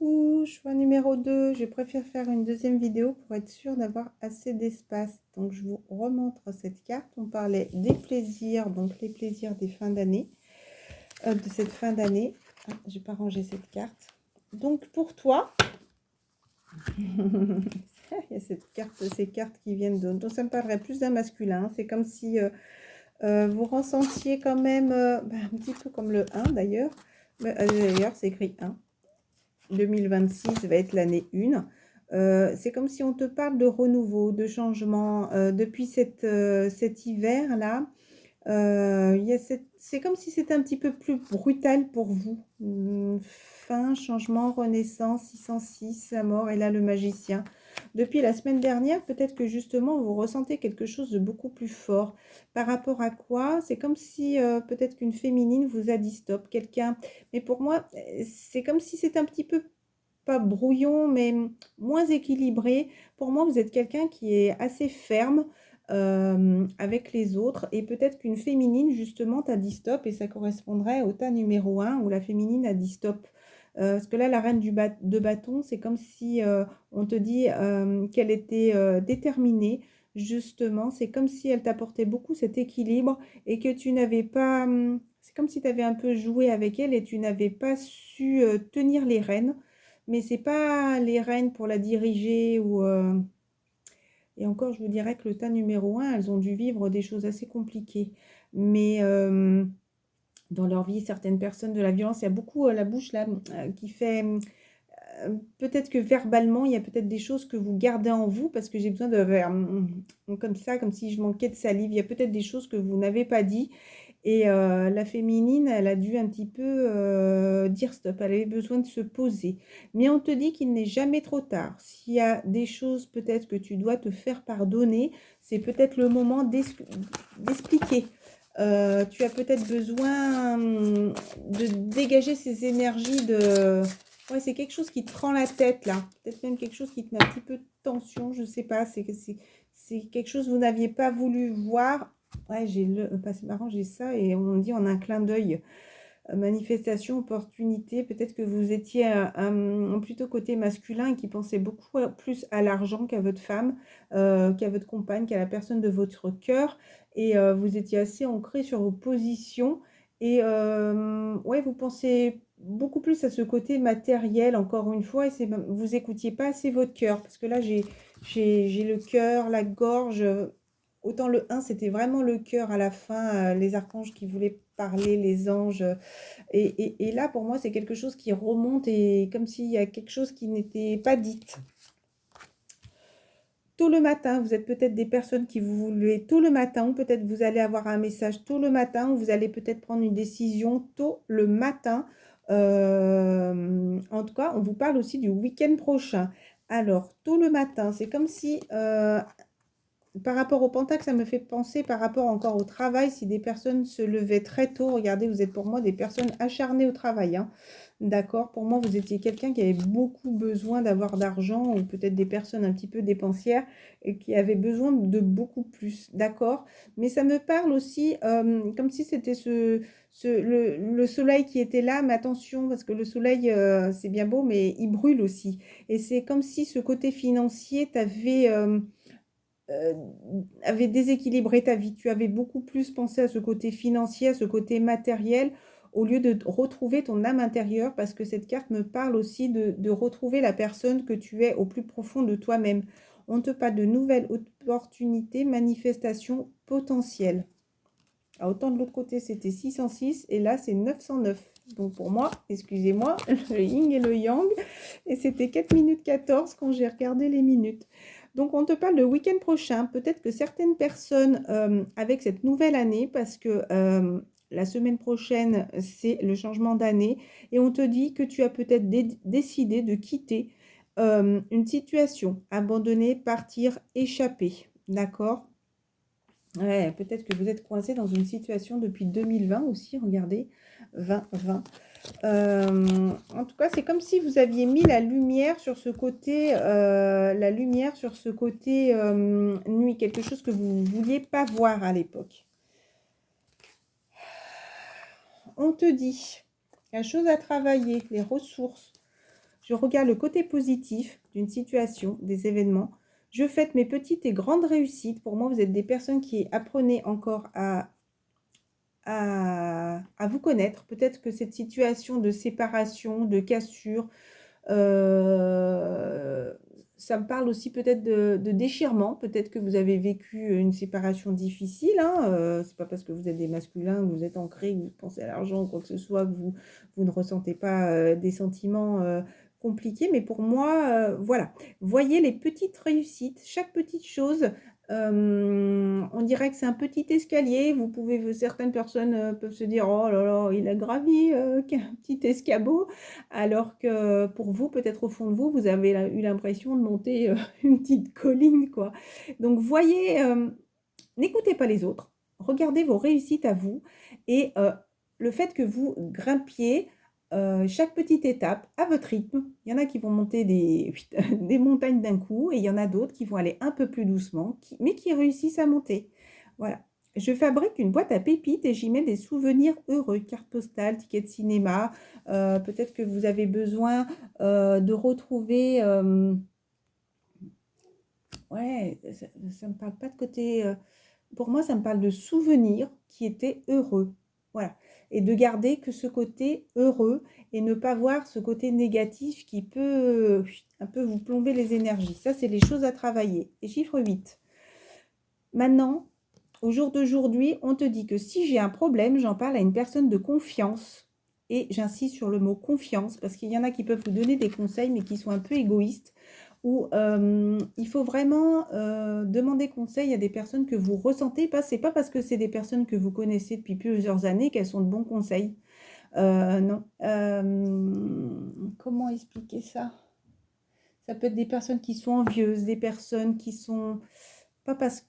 Coucou, choix numéro 2. Je préfère faire une deuxième vidéo pour être sûre d'avoir assez d'espace. Donc je vous remontre cette carte. On parlait des plaisirs, donc les plaisirs des fins d'année, de cette fin d'année. Ah, j'ai pas rangé cette carte. Donc pour toi, il y a ces cartes qui viennent de... Donc ça me parlerait plus d'un masculin. C'est comme si vous ressentiez quand même, un petit peu comme le 1 d'ailleurs. D'ailleurs, c'est écrit 1. 2026 va être l'année 1. C'est comme si on te parle de renouveau, de changement. Depuis cet hiver-là, c'est comme si c'était un petit peu plus brutal pour vous. Fin, changement, renaissance, 606, la mort et là le magicien. Depuis la semaine dernière, peut-être que justement vous ressentez quelque chose de beaucoup plus fort. Par rapport à quoi? C'est comme si peut-être qu'une féminine vous a dit stop, quelqu'un. Mais pour moi, c'est comme si c'était un petit peu pas brouillon, mais moins équilibré. Pour moi, vous êtes quelqu'un qui est assez ferme avec les autres. Et peut-être qu'une féminine, justement, t'a dit stop et ça correspondrait au tas numéro 1 où la féminine a dit stop. Parce que là, la reine de bâton, c'est comme si on te dit qu'elle était déterminée. Justement, c'est comme si elle t'apportait beaucoup cet équilibre et que tu n'avais pas... c'est comme si tu avais un peu joué avec elle et tu n'avais pas su tenir les rênes. Mais c'est pas les rênes pour la diriger ou... Et encore, je vous dirais que le tas numéro 1, elles ont dû vivre des choses assez compliquées. Mais dans leur vie, certaines personnes de la violence, il y a beaucoup la bouche là qui fait... peut-être que verbalement, il y a peut-être des choses que vous gardez en vous parce que j'ai besoin de faire comme ça, comme si je manquais de salive. Il y a peut-être des choses que vous n'avez pas dit. Et la féminine, elle a dû un petit peu dire stop, elle avait besoin de se poser. Mais on te dit qu'il n'est jamais trop tard. S'il y a des choses peut-être que tu dois te faire pardonner, c'est peut-être le moment d'expliquer. Tu as peut-être besoin de dégager ces énergies de... Ouais, c'est quelque chose qui te prend la tête là. Peut-être même quelque chose qui te met un petit peu de tension, je sais pas. C'est quelque chose que vous n'aviez pas voulu voir. Ouais, c'est marrant, j'ai ça et on dit en un clin d'œil. Manifestation, opportunité, peut-être que vous étiez plutôt côté masculin et qui pensait beaucoup plus à l'argent qu'à votre femme, qu'à votre compagne, qu'à la personne de votre cœur. Et vous étiez assez ancré sur vos positions. Et ouais, vous pensez beaucoup plus à ce côté matériel, encore une fois, et vous écoutiez pas assez votre cœur. Parce que là, j'ai le cœur, la gorge. Autant le 1, c'était vraiment le cœur à la fin, les archanges qui voulaient parler, les anges. Et là, pour moi, c'est quelque chose qui remonte et comme s'il y a quelque chose qui n'était pas dite. Tôt le matin, vous êtes peut-être des personnes qui vous voulez tôt le matin, ou peut-être vous allez avoir un message tôt le matin, ou vous allez peut-être prendre une décision tôt le matin. En tout cas, on vous parle aussi du week-end prochain. Alors, tôt le matin, c'est comme si par rapport au pentacle, ça me fait penser par rapport encore au travail, si des personnes se levaient très tôt, regardez, vous êtes pour moi des personnes acharnées au travail, hein. D'accord? Pour moi, vous étiez quelqu'un qui avait beaucoup besoin d'avoir d'argent ou peut-être des personnes un petit peu dépensières et qui avaient besoin de beaucoup plus. D'accord? Mais ça me parle aussi comme si c'était le soleil qui était là, mais attention, parce que le soleil, c'est bien beau, mais il brûle aussi. Et c'est comme si ce côté financier euh, avait déséquilibré ta vie. Tu avais beaucoup plus pensé à ce côté financier, à ce côté matériel, au lieu de retrouver ton âme intérieure, parce que cette carte me parle aussi de retrouver la personne que tu es au plus profond de toi-même. On te parle de nouvelles opportunités, manifestations potentielles. Alors, autant de l'autre côté, c'était 606 et là, c'est 909. Donc pour moi, excusez-moi, le yin et le yang. Et c'était 4 minutes 14 quand j'ai regardé les minutes. Donc on te parle de week-end prochain. Peut-être que certaines personnes, avec cette nouvelle année, parce que la semaine prochaine, c'est le changement d'année, et on te dit que tu as peut-être décidé de quitter une situation, abandonner, partir, échapper. D'accord? Ouais, peut-être que vous êtes coincé dans une situation depuis 2020 aussi, regardez, 2020. En tout cas, c'est comme si vous aviez mis la lumière sur ce côté, nuit, quelque chose que vous ne vouliez pas voir à l'époque. On te dit, la chose à travailler, les ressources, Je regarde le côté positif d'une situation, des événements. Je fête mes petites et grandes réussites. Pour moi, vous êtes des personnes qui apprenez encore à vous connaître. Peut-être que cette situation de séparation, de cassure, euh, ça me parle aussi peut-être de déchirement. Peut-être que vous avez vécu une séparation difficile. Hein. C'est pas parce que vous êtes des masculins, que vous êtes ancrés, que vous pensez à l'argent ou quoi que ce soit, que vous ne ressentez pas des sentiments compliqués. Mais pour moi, voilà. Voyez les petites réussites, chaque petite chose. On dirait que c'est un petit escalier. Certaines personnes peuvent se dire, oh là là, il a gravi qu'un petit escabeau. Alors que pour vous, peut-être au fond de vous, vous avez eu l'impression de monter une petite colline, quoi. Donc, voyez, n'écoutez pas les autres, regardez vos réussites à vous et le fait que vous grimpiez chaque petite étape à votre rythme. Il y en a qui vont monter des montagnes d'un coup et il y en a d'autres qui vont aller un peu plus doucement, mais qui réussissent à monter. Voilà. Je fabrique une boîte à pépites et j'y mets des souvenirs heureux, cartes postales, tickets de cinéma. Peut-être que vous avez besoin de retrouver... ouais, ça ne me parle pas de côté... pour moi, ça me parle de souvenirs qui étaient heureux. Voilà. Et de garder que ce côté heureux et ne pas voir ce côté négatif qui peut un peu vous plomber les énergies. Ça, c'est les choses à travailler. Et chiffre 8. Maintenant, au jour d'aujourd'hui, on te dit que si j'ai un problème, j'en parle à une personne de confiance. Et j'insiste sur le mot confiance parce qu'il y en a qui peuvent vous donner des conseils mais qui sont un peu égoïstes. Où il faut vraiment demander conseil à des personnes que vous ressentez. C'est pas parce que c'est des personnes que vous connaissez depuis plusieurs années qu'elles sont de bons conseils. Non. Comment expliquer ça? Ça peut être des personnes qui sont envieuses, des personnes qui sont pas parce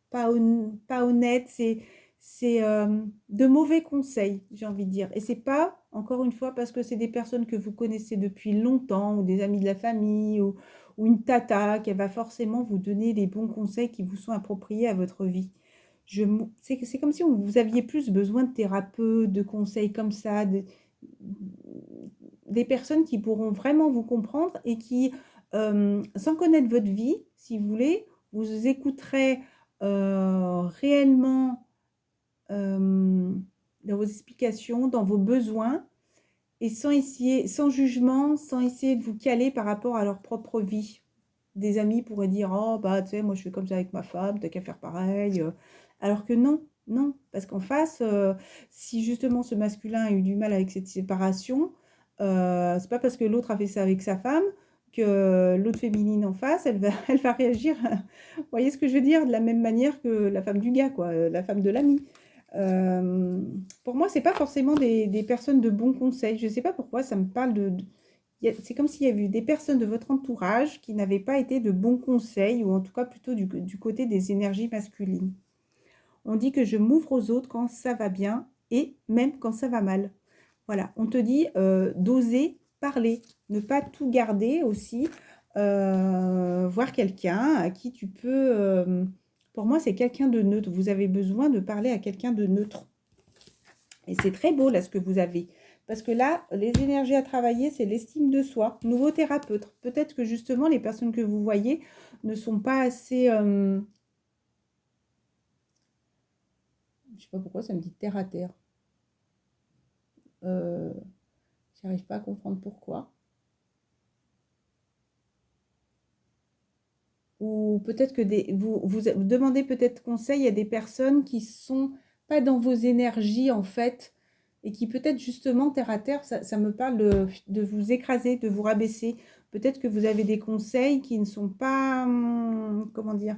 pas honnête, c'est de mauvais conseils, j'ai envie de dire. Et c'est pas, encore une fois, parce que c'est des personnes que vous connaissez depuis longtemps, ou des amis de la famille, ou une tata, qu'elle va forcément vous donner les bons conseils qui vous sont appropriés à votre vie. C'est comme si vous aviez plus besoin de thérapeutes, de conseils comme ça, des personnes qui pourront vraiment vous comprendre et qui, sans connaître votre vie, si vous voulez, vous écouteraient réellement dans vos explications, dans vos besoins, et sans jugement, sans essayer de vous caler par rapport à leur propre vie. Des amis pourraient dire, oh bah tu sais, moi je fais comme ça avec ma femme, t'as qu'à faire pareil. Alors que non, non, parce qu'en face, si justement ce masculin a eu du mal avec cette séparation, c'est pas parce que l'autre a fait ça avec sa femme que l'autre féminine en face, elle va réagir, vous voyez ce que je veux dire, de la même manière que la femme du gars, quoi, la femme de l'ami. Pour moi, c'est pas forcément des personnes de bons conseils. Je sais pas pourquoi, ça me parle c'est comme s'il y avait eu des personnes de votre entourage qui n'avaient pas été de bons conseils, ou en tout cas plutôt du côté des énergies masculines. On dit que je m'ouvre aux autres quand ça va bien et même quand ça va mal. Voilà, on te dit d'oser parler, ne pas tout garder aussi, voir quelqu'un à qui tu peux... pour moi, c'est quelqu'un de neutre. Vous avez besoin de parler à quelqu'un de neutre. Et c'est très beau là ce que vous avez. Parce que là, les énergies à travailler, c'est l'estime de soi. Nouveau thérapeute. Peut-être que justement, les personnes que vous voyez ne sont pas assez... je ne sais pas pourquoi, ça me dit terre à terre. J'arrive pas à comprendre pourquoi. Ou peut-être que vous demandez peut-être conseil à des personnes qui sont pas dans vos énergies en fait, et qui peut-être justement terre à terre, ça me parle de vous écraser, de vous rabaisser. Peut-être que vous avez des conseils qui ne sont pas, comment dire,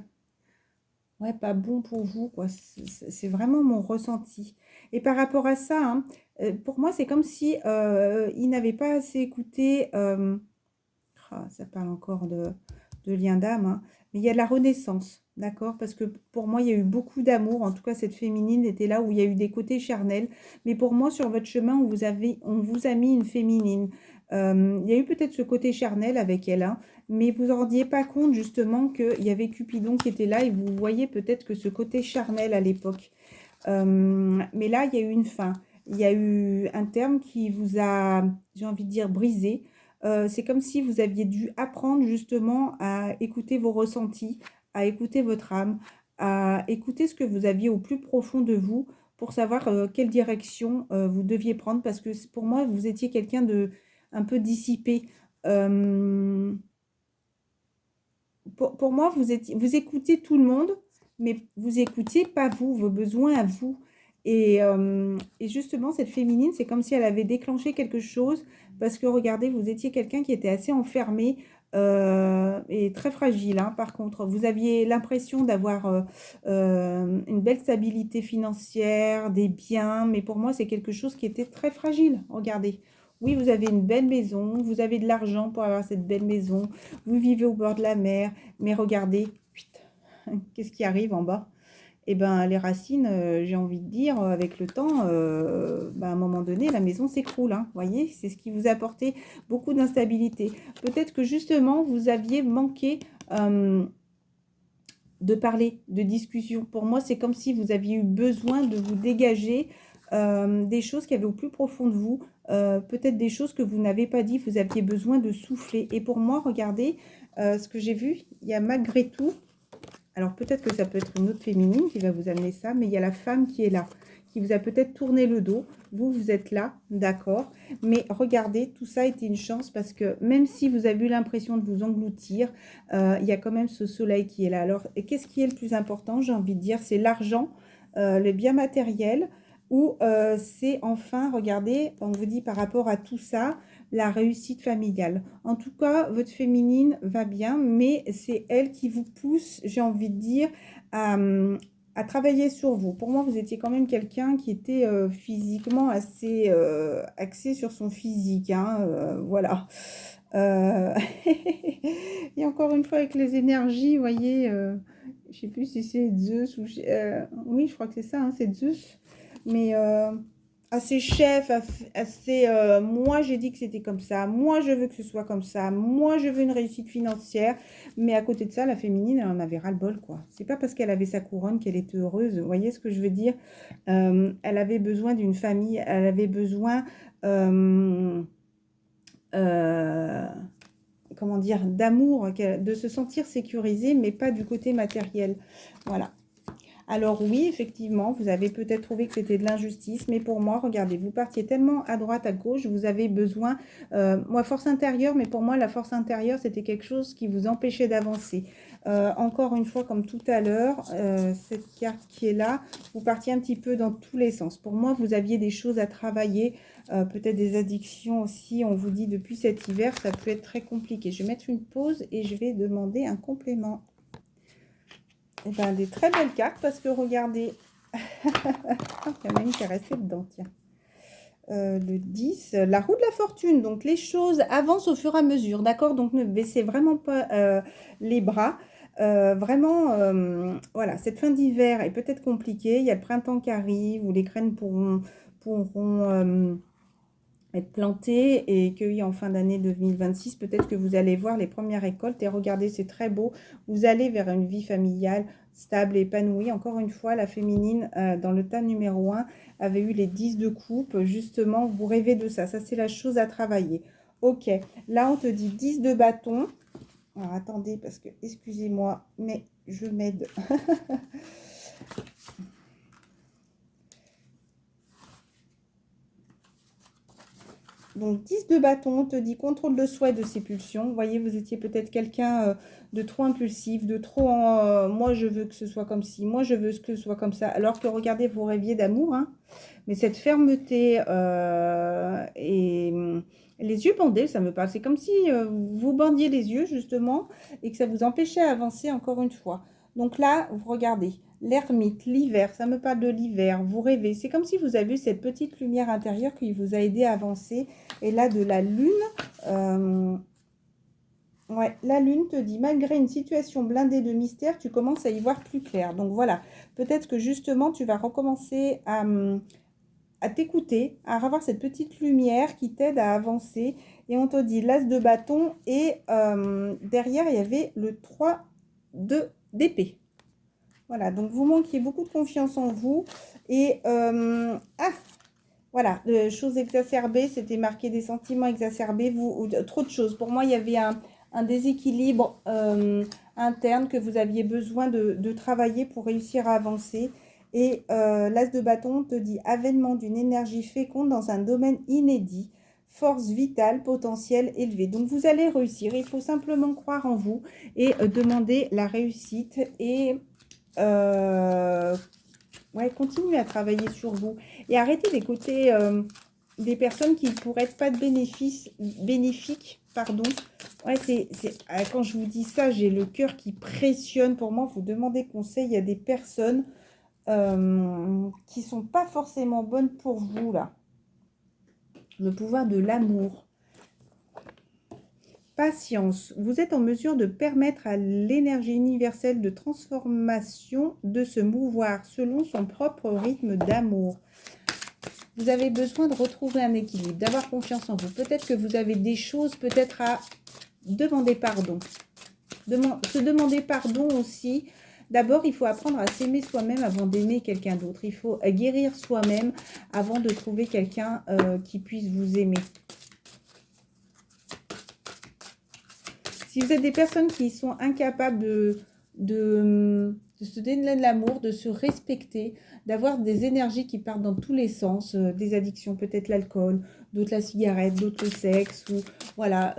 ouais, pas bons pour vous, quoi. C'est vraiment mon ressenti. Et par rapport à ça, hein, pour moi, c'est comme si il n'avait pas assez écouté. Ça parle encore de lien d'âme, hein. Mais il y a de la renaissance, d'accord? Parce que pour moi, il y a eu beaucoup d'amour. En tout cas, cette féminine était là où il y a eu des côtés charnels. Mais pour moi, sur votre chemin, on vous a mis une féminine. Il y a eu peut-être ce côté charnel avec elle, hein, mais vous en rendiez pas compte justement qu'il y avait Cupidon qui était là et vous voyez peut-être que ce côté charnel à l'époque. Mais là, il y a eu une fin. Il y a eu un terme qui vous a, j'ai envie de dire, brisé. C'est comme si vous aviez dû apprendre justement à écouter vos ressentis, à écouter votre âme, à écouter ce que vous aviez au plus profond de vous pour savoir quelle direction vous deviez prendre. Parce que pour moi, vous étiez quelqu'un de un peu dissipé. Euh, pour moi, vous écoutez tout le monde, mais vous écoutiez pas vous, vos besoins à vous. Et justement, cette féminine, c'est comme si elle avait déclenché quelque chose, parce que regardez, vous étiez quelqu'un qui était assez enfermé et très fragile, hein. Par contre, vous aviez l'impression d'avoir une belle stabilité financière, des biens, mais pour moi, c'est quelque chose qui était très fragile. Regardez. Oui, vous avez une belle maison, vous avez de l'argent pour avoir cette belle maison, vous vivez au bord de la mer, mais regardez, qu'est-ce qui arrive en bas? Eh ben, les racines, j'ai envie de dire, avec le temps, à un moment donné, la maison s'écroule, hein. Vous voyez, c'est ce qui vous a apporté beaucoup d'instabilité. Peut-être que justement, vous aviez manqué de parler, de discussion. Pour moi, c'est comme si vous aviez eu besoin de vous dégager des choses qui avaient au plus profond de vous, peut-être des choses que vous n'avez pas dit, vous aviez besoin de souffler. Et pour moi, regardez ce que j'ai vu, il y a malgré tout, alors peut-être que ça peut être une autre féminine qui va vous amener ça, mais il y a la femme qui est là, qui vous a peut-être tourné le dos. Vous, vous êtes là, d'accord. Mais regardez, tout ça a été une chance parce que même si vous avez eu l'impression de vous engloutir, il y a quand même ce soleil qui est là. Alors, qu'est-ce qui est le plus important, j'ai envie de dire, c'est l'argent, les biens matériels, ou c'est enfin, regardez, on vous dit par rapport à tout ça, la réussite familiale. En tout cas, votre féminine va bien, mais c'est elle qui vous pousse, j'ai envie de dire, à travailler sur vous. Pour moi, vous étiez quand même quelqu'un qui était physiquement assez axé sur son physique, hein, voilà. Euh, Et encore une fois, avec les énergies, vous voyez, je ne sais plus si c'est Zeus ou... oui, je crois que c'est ça, hein, c'est Zeus. Mais assez chef, assez... moi, j'ai dit que c'était comme ça. Moi, je veux que ce soit comme ça. Moi, je veux une réussite financière. Mais à côté de ça, la féminine, elle en avait ras-le-bol, quoi. C'est pas parce qu'elle avait sa couronne qu'elle était heureuse. Vous voyez ce que je veux dire? Elle avait besoin d'une famille. Elle avait besoin... euh, comment dire, d'amour, de se sentir sécurisé, mais pas du côté matériel. Voilà. Alors oui, effectivement, vous avez peut-être trouvé que c'était de l'injustice, mais pour moi, regardez, vous partiez tellement à droite, à gauche, vous avez besoin, moi, force intérieure, mais pour moi, la force intérieure, c'était quelque chose qui vous empêchait d'avancer. Encore une fois, comme tout à l'heure, cette carte qui est là, vous partiez un petit peu dans tous les sens. Pour moi, vous aviez des choses à travailler, peut-être des addictions aussi. On vous dit depuis cet hiver, ça peut être très compliqué. Je vais mettre une pause et je vais demander un complément. Eh ben, des très belles cartes parce que regardez, il y en a une qui est restée dedans, tiens. Le 10, la roue de la fortune. Donc, les choses avancent au fur et à mesure, d'accord? Donc, ne baissez vraiment pas les bras. Vraiment, voilà, cette fin d'hiver est peut-être compliquée. Il y a le printemps qui arrive où les graines pourront être plantées et cueillies en fin d'année 2026. Peut-être que vous allez voir les premières récoltes et regardez, c'est très beau. Vous allez vers une vie familiale stable et épanouie. Encore une fois, la féminine, dans le tas numéro 1, avait eu les 10 de coupe. Justement, vous rêvez de ça. Ça, c'est la chose à travailler. Ok, là, on te dit 10 de bâton. Alors, attendez, parce que, excusez-moi, mais je m'aide. Donc 10 de bâton, on te dit contrôle de soi et de ses pulsions. Vous voyez, vous étiez peut-être quelqu'un de trop impulsif, de trop moi je veux que ce soit comme ci, moi je veux que ce soit comme ça. Alors que regardez, vous rêviez d'amour, hein. Mais cette fermeté et les yeux bandés, ça me parle. C'est comme si vous bandiez les yeux justement et que ça vous empêchait d'avancer encore une fois. Donc là, vous regardez. L'ermite, l'hiver, ça me parle de l'hiver, vous rêvez. C'est comme si vous avez eu cette petite lumière intérieure qui vous a aidé à avancer. Et là, de la lune, ouais, la lune te dit, malgré une situation blindée de mystère, tu commences à y voir plus clair. Donc voilà, peut-être que justement, tu vas recommencer à t'écouter, à avoir cette petite lumière qui t'aide à avancer. Et on te dit l'as de bâton et derrière, il y avait le 3 d'épée. Voilà, donc vous manquiez beaucoup de confiance en vous. Et Voilà, choses exacerbées, c'était marqué des sentiments exacerbés, trop de choses. Pour moi, il y avait un déséquilibre interne que vous aviez besoin de travailler pour réussir à avancer. Et l'As de bâton te dit avènement d'une énergie féconde dans un domaine inédit, force vitale, potentiel élevé. Donc vous allez réussir, il faut simplement croire en vous et demander la réussite et ouais, continuez à travailler sur vous et arrêtez d'écouter des personnes qui pourraient être pas de bénéfiques, pardon. Ouais, quand je vous dis ça, j'ai le cœur qui pressionne pour moi. Vous demandez conseil, il y a des personnes qui sont pas forcément bonnes pour vous là. Le pouvoir de l'amour. Patience. Vous êtes en mesure de permettre à l'énergie universelle de transformation de se mouvoir selon son propre rythme d'amour. Vous avez besoin de retrouver un équilibre, d'avoir confiance en vous. Peut-être que vous avez des choses peut-être à demander pardon. Se demander pardon aussi. D'abord, il faut apprendre à s'aimer soi-même avant d'aimer quelqu'un d'autre. Il faut guérir soi-même avant de trouver quelqu'un qui puisse vous aimer. Si vous êtes des personnes qui sont incapables de se donner de l'amour, de se respecter, d'avoir des énergies qui partent dans tous les sens, des addictions, peut-être l'alcool, d'autres la cigarette, d'autres le sexe, ou voilà.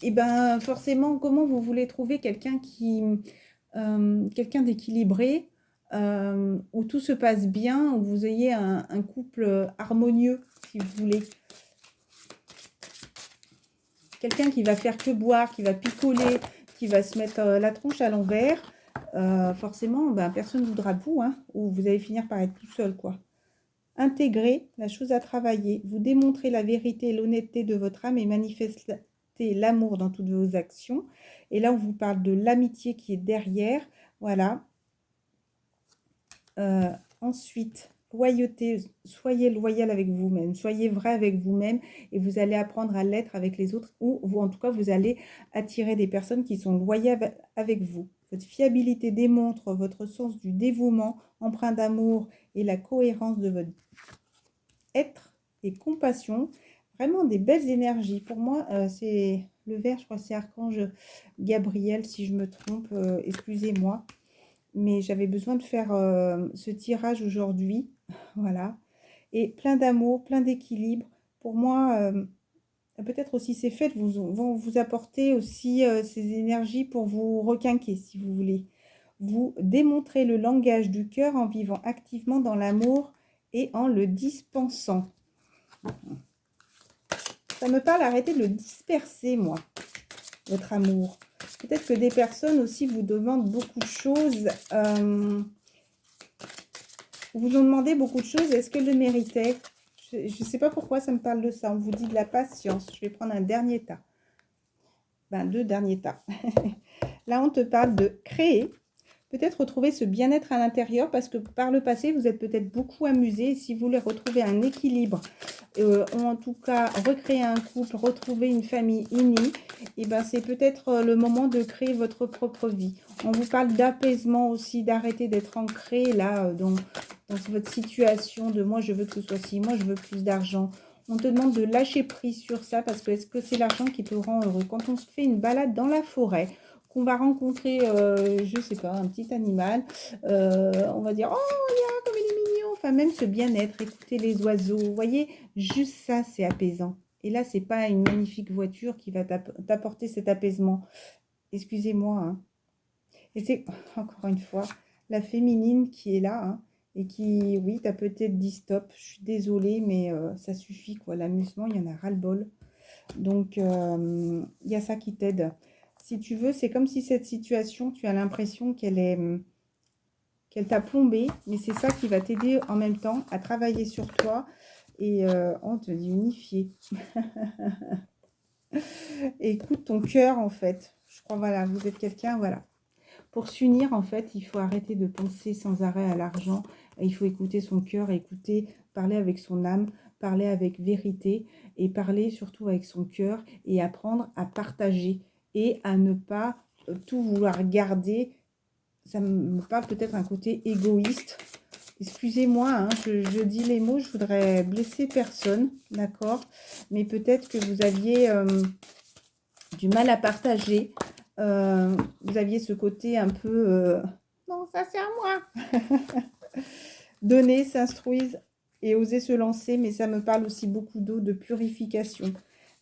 Et ben forcément, comment vous voulez trouver quelqu'un quelqu'un d'équilibré, où tout se passe bien, où vous ayez un couple harmonieux, si vous voulez. Quelqu'un qui va faire que boire, qui va picoler, qui va se mettre la tronche à l'envers, forcément, ben, personne ne voudra de vous, hein, ou vous allez finir par être tout seul, quoi. Intégrez la chose à travailler, vous démontrez la vérité et l'honnêteté de votre âme et manifestez l'amour dans toutes vos actions. Et là, on vous parle de l'amitié qui est derrière, voilà. Ensuite, loyauté, soyez loyal avec vous-même, soyez vrai avec vous-même et vous allez apprendre à l'être avec les autres ou vous, en tout cas, vous allez attirer des personnes qui sont loyales avec vous. Votre fiabilité démontre votre sens du dévouement, empreint d'amour et la cohérence de votre être et compassion. Vraiment des belles énergies. Pour moi, c'est le vert, je crois que c'est Archange Gabriel, si je me trompe, excusez-moi. Mais j'avais besoin de faire ce tirage aujourd'hui, voilà. Et plein d'amour, plein d'équilibre. Pour moi, peut-être aussi ces fêtes vont vous apporter aussi ces énergies pour vous requinquer, si vous voulez. Vous démontrez le langage du cœur en vivant activement dans l'amour et en le dispensant. Ça me parle, arrêtez de le disperser, moi, votre amour. Peut-être que des personnes aussi vous demandent beaucoup de choses. Vous nous demandez beaucoup de choses. Est-ce qu'elle le méritait? Je ne sais pas pourquoi ça me parle de ça. On vous dit de la patience. Je vais prendre un dernier tas. Ben, deux derniers tas. Là, on te parle de créer. Peut-être retrouver ce bien-être à l'intérieur parce que par le passé, vous êtes peut-être beaucoup amusé. Et si vous voulez retrouver un équilibre, ou en tout cas recréer un couple, retrouver une famille unie, et ben c'est peut-être le moment de créer votre propre vie. On vous parle d'apaisement aussi, d'arrêter d'être ancré là dans votre situation de moi je veux que ce soit ci, moi je veux plus d'argent. On te demande de lâcher prise sur ça parce que est-ce que c'est l'argent qui te rend heureux? Quand on se fait une balade dans la forêt, qu'on va rencontrer, je sais pas, un petit animal, on va dire, oh, regarde comme il est mignon. Enfin, même ce bien-être, écouter les oiseaux, vous voyez, juste ça, c'est apaisant. Et là, c'est pas une magnifique voiture qui va t'apporter cet apaisement. Excusez-moi, hein. Et c'est, encore une fois, la féminine qui est là, hein, et qui, oui, t'as peut-être dit stop, je suis désolée, mais ça suffit, quoi. L'amusement, il y en a ras-le-bol. Donc, il y a ça qui t'aide. Si tu veux, c'est comme si cette situation, tu as l'impression qu'elle t'a plombé, mais c'est ça qui va t'aider en même temps à travailler sur toi et on te dit unifier. Écoute ton cœur, en fait. Je crois, voilà, vous êtes quelqu'un, voilà. Pour s'unir, en fait, il faut arrêter de penser sans arrêt à l'argent. Il faut écouter son cœur, parler avec son âme, parler avec vérité et parler surtout avec son cœur et apprendre à partager et à ne pas tout vouloir garder. Ça me parle peut-être un côté égoïste Excusez-moi, hein, je dis les mots, je voudrais blesser personne, d'accord? Mais peut-être que vous aviez du mal à partager. Vous aviez ce côté un peu... non, ça c'est à moi. Donner, s'instruise et oser se lancer, mais ça me parle aussi beaucoup d'eau, de purification,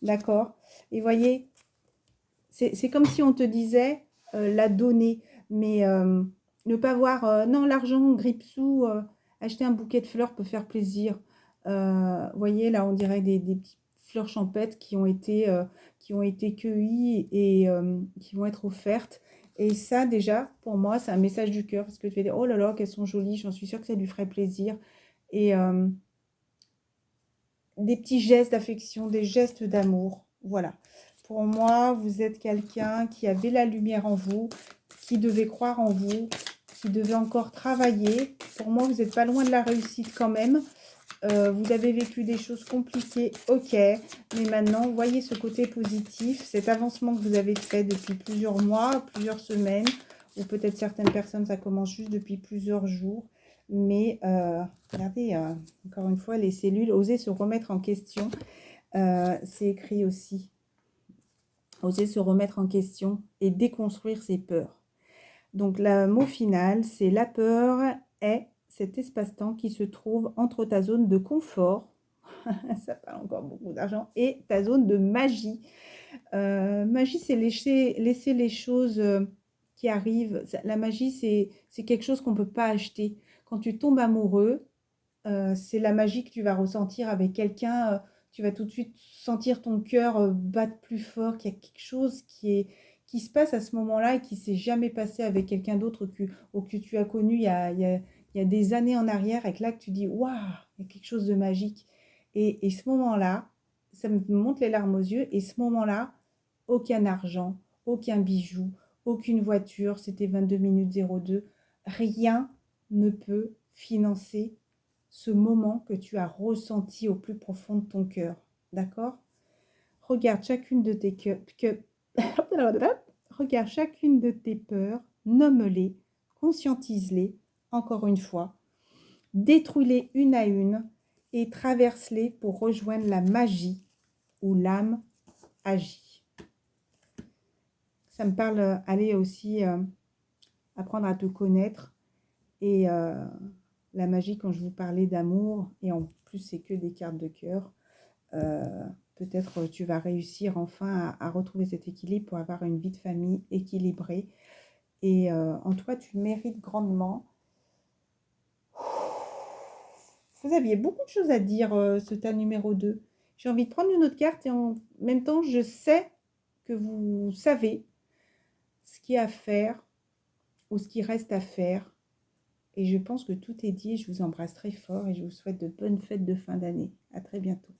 d'accord? Et voyez, c'est comme si on te disait la donner, mais ne pas voir, non, l'argent grippe sous, acheter un bouquet de fleurs peut faire plaisir. Voyez, là, on dirait des petites fleurs champêtres qui ont été cueillies et qui vont être offertes. Et ça, déjà, pour moi, c'est un message du cœur, parce que tu vas dire, oh là là, qu'elles sont jolies, j'en suis sûre que ça lui ferait plaisir. Et des petits gestes d'affection, des gestes d'amour, voilà. Pour moi, vous êtes quelqu'un qui avait la lumière en vous, qui devait croire en vous, qui devait encore travailler. Pour moi, vous n'êtes pas loin de la réussite quand même. Vous avez vécu des choses compliquées, ok. Mais maintenant, voyez ce côté positif, cet avancement que vous avez fait depuis plusieurs mois, plusieurs semaines, ou peut-être certaines personnes, ça commence juste depuis plusieurs jours. Mais regardez, encore une fois, les cellules, oser se remettre en question, c'est écrit aussi. Oser se remettre en question et déconstruire ses peurs. Donc, le mot final, c'est la peur est cet espace-temps qui se trouve entre ta zone de confort, ça parle encore beaucoup d'argent, et ta zone de magie. Magie, c'est laisser les choses qui arrivent. La magie, c'est quelque chose qu'on ne peut pas acheter. Quand tu tombes amoureux, c'est la magie que tu vas ressentir avec quelqu'un. Tu vas tout de suite sentir ton cœur battre plus fort, qu'il y a quelque chose qui se passe à ce moment-là et qui s'est jamais passé avec quelqu'un d'autre que tu as connu il y a des années en arrière, et que là que tu dis waouh, il y a quelque chose de magique. Et ce moment-là, ça me monte les larmes aux yeux. Et ce moment-là, aucun argent, aucun bijou, aucune voiture, c'était 22 minutes 02, rien ne peut financer ce moment que tu as ressenti au plus profond de ton cœur. D'accord? Regarde chacune de tes regarde chacune de tes peurs, nomme-les, conscientise-les, encore une fois, détruis-les une à une et traverse-les pour rejoindre la magie où l'âme agit. Ça me parle, aller aussi apprendre à te connaître et la magie quand je vous parlais d'amour, et en plus c'est que des cartes de cœur, peut-être tu vas réussir enfin à retrouver cet équilibre pour avoir une vie de famille équilibrée. Et en toi, tu mérites grandement. Vous aviez beaucoup de choses à dire, ce tas numéro 2. J'ai envie de prendre une autre carte et en même temps, je sais que vous savez ce qu'il y a à faire ou ce qui reste à faire. Et je pense que tout est dit. Je vous embrasse très fort et je vous souhaite de bonnes fêtes de fin d'année. À très bientôt.